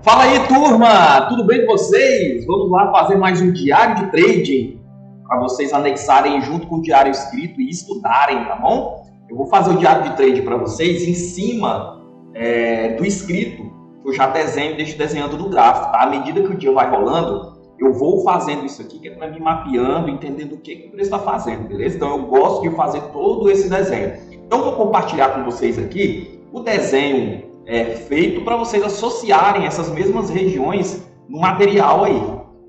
Fala aí, turma! Tudo bem com vocês? Vamos lá fazer mais um diário de trading para vocês anexarem junto com o diário escrito e estudarem, tá bom? Eu vou fazer o diário de trade para vocês em cima do escrito que eu já desenho, deixo desenhando no gráfico, tá? À medida que o dia vai rolando, eu vou fazendo isso aqui, que é para me mapeando, entendendo o que o preço está fazendo, beleza? Então eu gosto de fazer todo esse desenho. Então eu vou compartilhar com vocês aqui o desenho feito para vocês associarem essas mesmas regiões no material aí,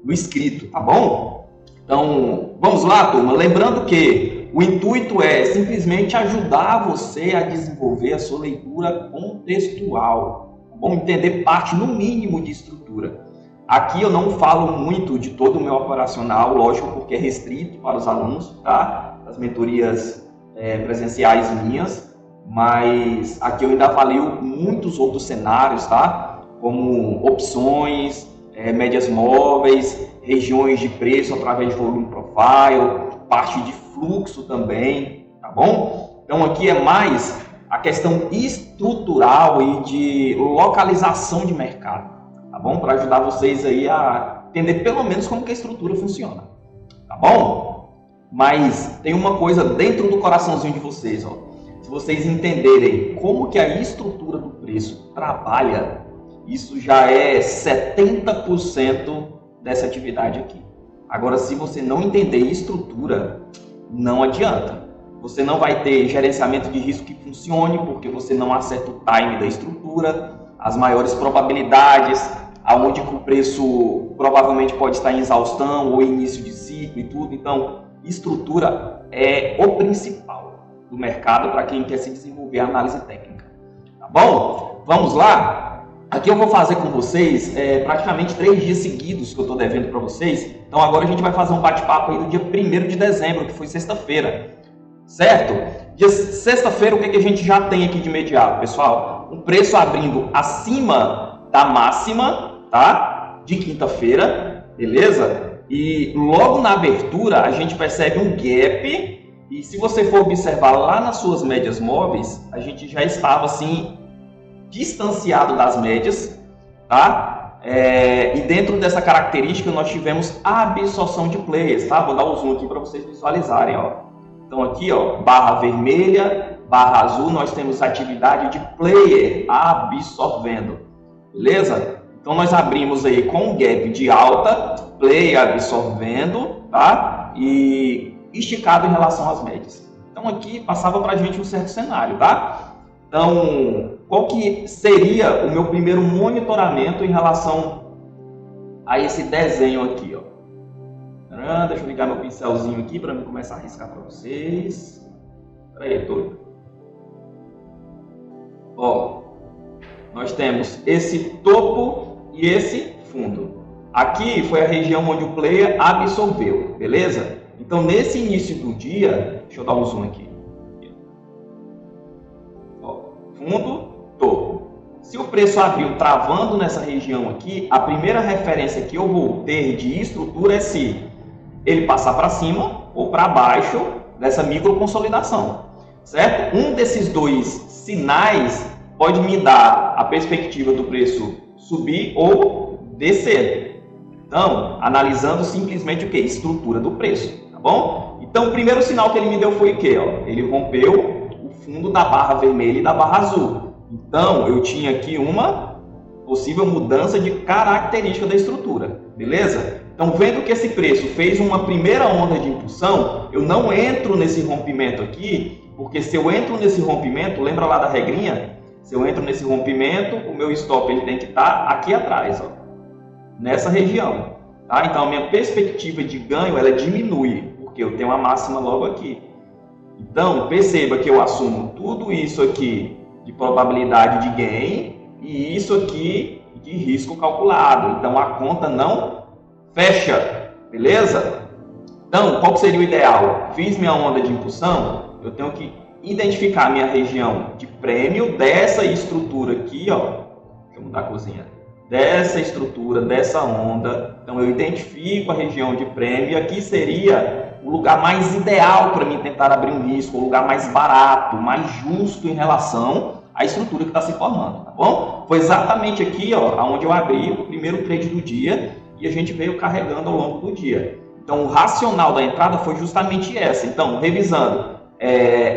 no escrito, tá bom? Então, vamos lá, turma. Lembrando que o intuito é simplesmente ajudar você a desenvolver a sua leitura contextual, tá bom? Entender parte, no mínimo, de estrutura. Aqui eu não falo muito de todo o meu operacional, lógico, porque é restrito para os alunos, tá? As mentorias presenciais minhas. Mas aqui eu ainda avalio muitos outros cenários, tá? Como opções, médias móveis, regiões de preço através de volume profile, parte de fluxo também, tá bom? Então aqui é mais a questão estrutural e de localização de mercado, tá bom? Para ajudar vocês aí a entender pelo menos como que a estrutura funciona, tá bom? Mas tem uma coisa dentro do coraçãozinho de vocês, ó. Se vocês entenderem como que a estrutura do preço trabalha, isso já é 70% dessa atividade aqui. Agora, se você não entender estrutura, não adianta. Você não vai ter gerenciamento de risco que funcione, porque você não acerta o time da estrutura, as maiores probabilidades, aonde o preço provavelmente pode estar em exaustão ou início de ciclo e tudo. Então, estrutura é o principal do mercado para quem quer se desenvolver a análise técnica, tá bom? Vamos lá? Aqui eu vou fazer com vocês praticamente 3 dias seguidos que eu estou devendo para vocês. Então agora a gente vai fazer um bate-papo aí do dia 1º de dezembro, que foi sexta-feira, certo? Sexta-feira, o que a gente já tem aqui de imediato, pessoal? Um preço abrindo acima da máxima, tá? De quinta-feira, beleza? E logo na abertura a gente percebe um gap. E se você for observar lá nas suas médias móveis, a gente já estava assim, distanciado das médias, tá? E dentro dessa característica nós tivemos a absorção de players, tá? Vou dar um zoom aqui para vocês visualizarem, ó. Então aqui, ó, barra vermelha, barra azul, nós temos atividade de player absorvendo, beleza? Então nós abrimos aí com um gap de alta, player absorvendo, tá? E esticado em relação às médias. Então aqui passava para a gente um certo cenário, tá? Então, qual que seria o meu primeiro monitoramento em relação a esse desenho aqui, ó? Deixa eu ligar meu pincelzinho aqui para eu começar a riscar para vocês. Espera aí, doido. Ó, nós temos esse topo e esse fundo. Aqui foi a região onde o player absorveu, beleza? Então, nesse início do dia, deixa eu dar um zoom aqui. Ó, fundo, topo. Se o preço abriu travando nessa região aqui, a primeira referência que eu vou ter de estrutura é se ele passar para cima ou para baixo dessa microconsolidação, certo? Um desses dois sinais pode me dar a perspectiva do preço subir ou descer. Então, analisando simplesmente o que? Estrutura do preço. Bom? Então, o primeiro sinal que ele me deu foi o quê? Ó? Ele rompeu o fundo da barra vermelha e da barra azul. Então, eu tinha aqui uma possível mudança de característica da estrutura, beleza? Então, vendo que esse preço fez uma primeira onda de impulsão, eu não entro nesse rompimento aqui, porque se eu entro nesse rompimento, lembra lá da regrinha? Se eu entro nesse rompimento, o meu stop ele tem que estar aqui atrás, ó, nessa região. Tá? Então, a minha perspectiva de ganho ela diminui, porque eu tenho uma máxima logo aqui. Então, perceba que eu assumo tudo isso aqui de probabilidade de gain e isso aqui de risco calculado. Então, a conta não fecha, beleza? Então, qual seria o ideal? Fiz minha onda de impulsão, eu tenho que identificar a minha região de prêmio dessa estrutura aqui, ó. Deixa eu mudar a cozinha. Dessa estrutura, dessa onda. Então eu identifico a região de prêmio e aqui seria o lugar mais ideal para mim tentar abrir um risco, o lugar mais barato, mais justo em relação à estrutura que está se formando, tá bom? bom? Foi exatamente aqui, ó, onde eu abri o primeiro trade do dia e a gente veio carregando ao longo do dia. Então, o racional da entrada foi justamente essa. Então, revisando,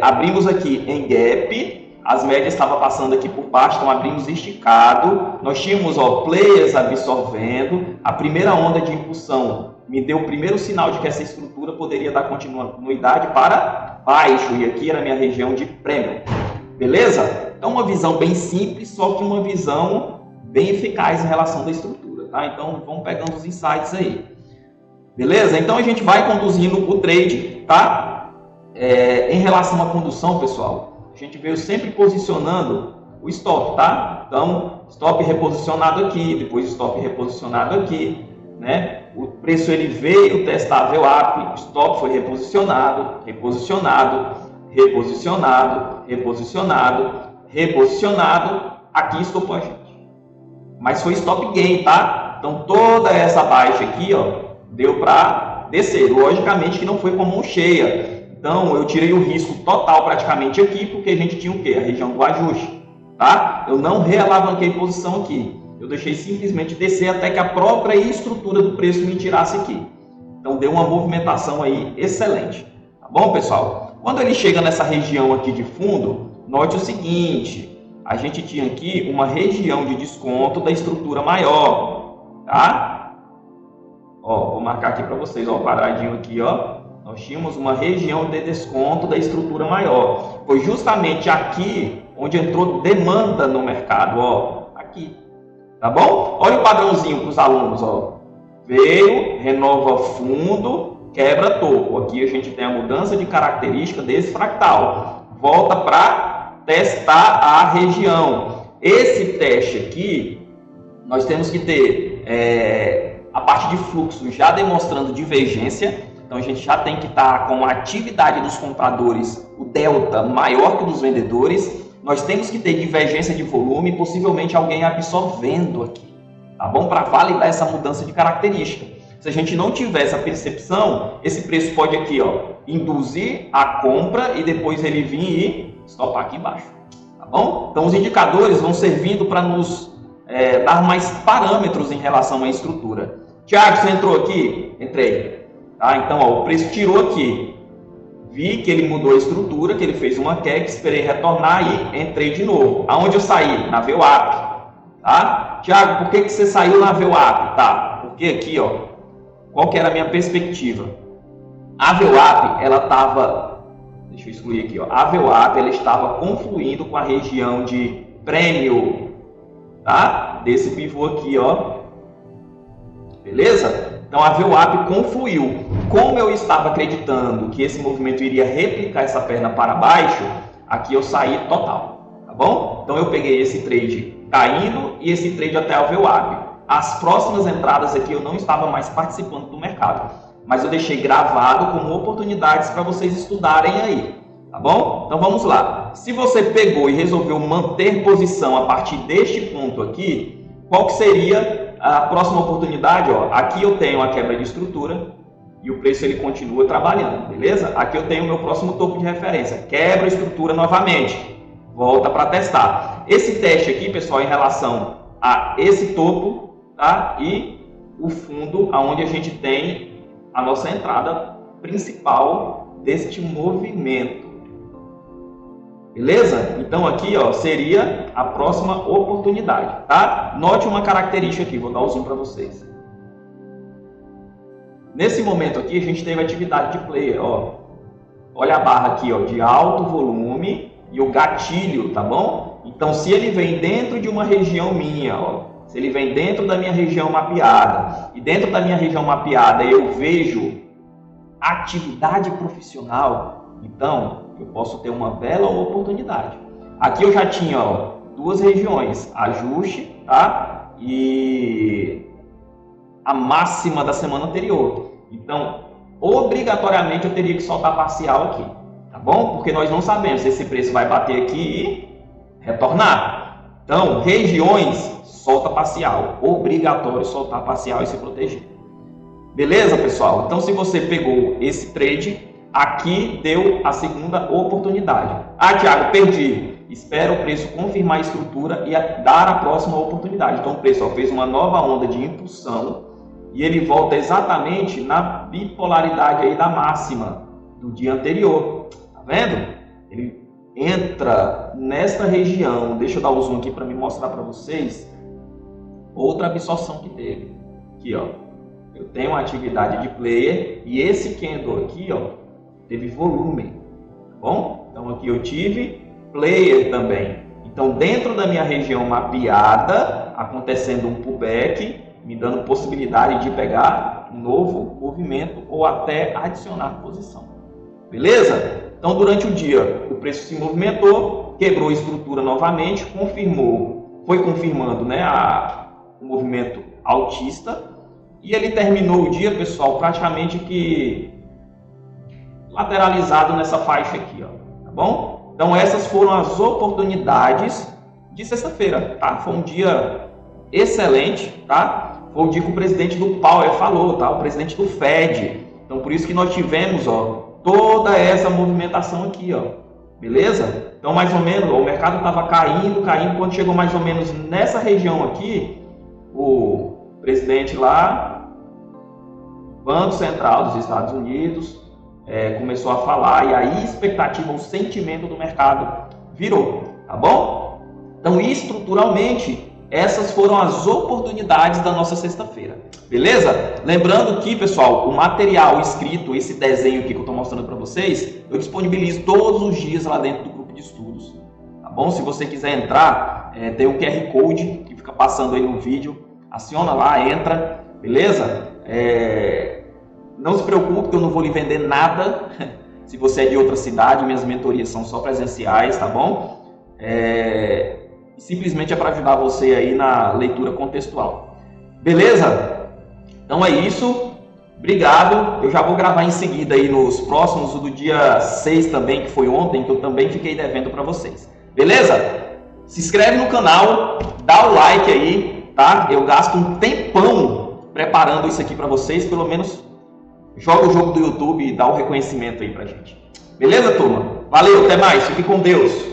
abrimos aqui em gap, as médias estavam passando aqui por baixo, então abrimos esticado. Nós tínhamos, ó, players absorvendo. A primeira onda de impulsão me deu o primeiro sinal de que essa estrutura poderia dar continuidade para baixo. E aqui era a minha região de prêmio. Beleza? Então, uma visão bem simples, só que uma visão bem eficaz em relação da estrutura, tá? Então, vamos pegando os insights aí. Beleza? Então, a gente vai conduzindo o trade, tá? Em relação à condução, pessoal, a gente veio sempre posicionando o stop, tá? Então, stop reposicionado aqui, depois stop reposicionado aqui, né? O preço ele veio testar a VWAP, o stop foi reposicionado, reposicionado, reposicionado, reposicionado, reposicionado, aqui estopou a gente. Mas foi stop gain, tá? Então, toda essa baixa aqui, ó, deu para descer. Logicamente que não foi com mão cheia. Então, eu tirei o risco total praticamente aqui, porque a gente tinha o quê? A região do ajuste, tá? Eu não realavanquei posição aqui. Eu deixei simplesmente descer até que a própria estrutura do preço me tirasse aqui. Então, deu uma movimentação aí excelente. Tá bom, pessoal? Quando ele chega nessa região aqui de fundo, note o seguinte. A gente tinha aqui uma região de desconto da estrutura maior, tá? Ó, vou marcar aqui para vocês, ó, paradinho aqui, ó. Nós tínhamos uma região de desconto da estrutura maior. Foi justamente aqui onde entrou demanda no mercado, ó, aqui. Tá bom? Olha o padrãozinho para os alunos, ó. Veio, renova fundo, quebra topo. Aqui a gente tem a mudança de característica desse fractal. Volta para testar a região. Esse teste aqui, nós temos que ter a parte de fluxo já demonstrando divergência. Então, a gente já tem que estar com a atividade dos compradores, o delta maior que o dos vendedores. Nós temos que ter divergência de volume, possivelmente alguém absorvendo aqui, tá bom? Para validar essa mudança de característica. Se a gente não tiver essa percepção, esse preço pode aqui, ó, induzir a compra e depois ele vir e stopar aqui embaixo, tá bom? Então, os indicadores vão servindo para nos dar mais parâmetros em relação à estrutura. Tiago, você entrou aqui? Entrei. Tá? Então, ó, o preço tirou aqui. Vi que ele mudou a estrutura, que ele fez uma queda, esperei retornar e entrei de novo. Aonde eu saí? Na VWAP. Tá? Tiago, por que você saiu na VWAP? Tá? Porque aqui, ó, qual que era a minha perspectiva? A VWAP, ela estava... Deixa eu excluir aqui, ó. A VWAP, ela estava confluindo com a região de prêmio, tá? Desse pivô aqui, ó. Beleza? Então, a VWAP confluiu. Como eu estava acreditando que esse movimento iria replicar essa perna para baixo, aqui eu saí total, tá bom? Então, eu peguei esse trade caindo e esse trade até a VWAP. As próximas entradas aqui eu não estava mais participando do mercado, mas eu deixei gravado como oportunidades para vocês estudarem aí, tá bom? Então, vamos lá. Se você pegou e resolveu manter posição a partir deste ponto aqui, qual que seria a próxima oportunidade? Ó, aqui eu tenho a quebra de estrutura e o preço ele continua trabalhando, beleza? Aqui eu tenho o meu próximo topo de referência, quebra a estrutura novamente, volta para testar. Esse teste aqui, pessoal, em relação a esse topo, tá? E o fundo, aonde a gente tem a nossa entrada principal deste movimento. Beleza? Então aqui, ó, seria a próxima oportunidade, tá? Note uma característica aqui, vou dar o zoom para vocês. Nesse momento aqui, a gente teve atividade de player, ó. Olha a barra aqui, ó, de alto volume e o gatilho, tá bom? Então, se ele vem dentro de uma região minha, ó, se ele vem dentro da minha região mapeada, e dentro da minha região mapeada eu vejo atividade profissional, então eu posso ter uma bela oportunidade. Aqui eu já tinha, ó, duas regiões, ajuste, tá? E a máxima da semana anterior. Então, obrigatoriamente eu teria que soltar parcial aqui, tá bom? Porque nós não sabemos se esse preço vai bater aqui e retornar. Então, regiões, solta parcial. Obrigatório soltar parcial e se proteger. Beleza, pessoal? Então, se você pegou esse trade, aqui deu a segunda oportunidade. Ah, Thiago, perdi. espera o preço confirmar a estrutura e dar a próxima oportunidade. Então o preço fez uma nova onda de impulsão e ele volta exatamente na bipolaridade aí da máxima do dia anterior. Tá vendo? Ele entra nesta região. Deixa eu dar o zoom aqui para me mostrar para vocês outra absorção que teve. Aqui, ó. Eu tenho uma atividade de player e esse candle aqui, ó, teve volume. Tá bom? Então aqui eu tive player também. Então dentro da minha região mapeada, acontecendo um pullback, me dando possibilidade de pegar um novo movimento ou até adicionar posição. Beleza? Então durante o dia o preço se movimentou, quebrou a estrutura novamente, foi confirmando, né, o movimento altista e ele terminou o dia, pessoal, praticamente que lateralizado nessa faixa aqui, ó, tá bom? Então essas foram as oportunidades de sexta-feira, tá? Foi um dia excelente, tá? Foi o dia que o presidente do Powell falou, tá? O presidente do Fed. Então por isso que nós tivemos, ó, toda essa movimentação aqui, ó. Beleza? Então mais ou menos, ó, o mercado estava caindo, quando chegou mais ou menos nessa região aqui, o presidente lá, Banco Central dos Estados Unidos, começou a falar e aí a expectativa, o sentimento do mercado virou, tá bom? Então estruturalmente, essas foram as oportunidades da nossa sexta-feira, beleza? Lembrando que, pessoal, o material escrito, esse desenho aqui que eu estou mostrando para vocês, eu disponibilizo todos os dias lá dentro do grupo de estudos, tá bom? Se você quiser entrar, tem o QR Code que fica passando aí no vídeo, aciona lá, entra, beleza? Não se preocupe que eu não vou lhe vender nada, se você é de outra cidade, minhas mentorias são só presenciais, tá bom? Simplesmente é para ajudar você aí na leitura contextual. Beleza? Então é isso. Obrigado. Eu já vou gravar em seguida aí nos próximos, o do dia 6 também, que foi ontem, que eu também fiquei devendo para vocês. Beleza? Se inscreve no canal, dá o like aí, tá? Eu gasto um tempão preparando isso aqui para vocês, pelo menos joga o jogo do YouTube e dá o reconhecimento aí pra gente. Beleza, turma? Valeu, até mais. Fique com Deus.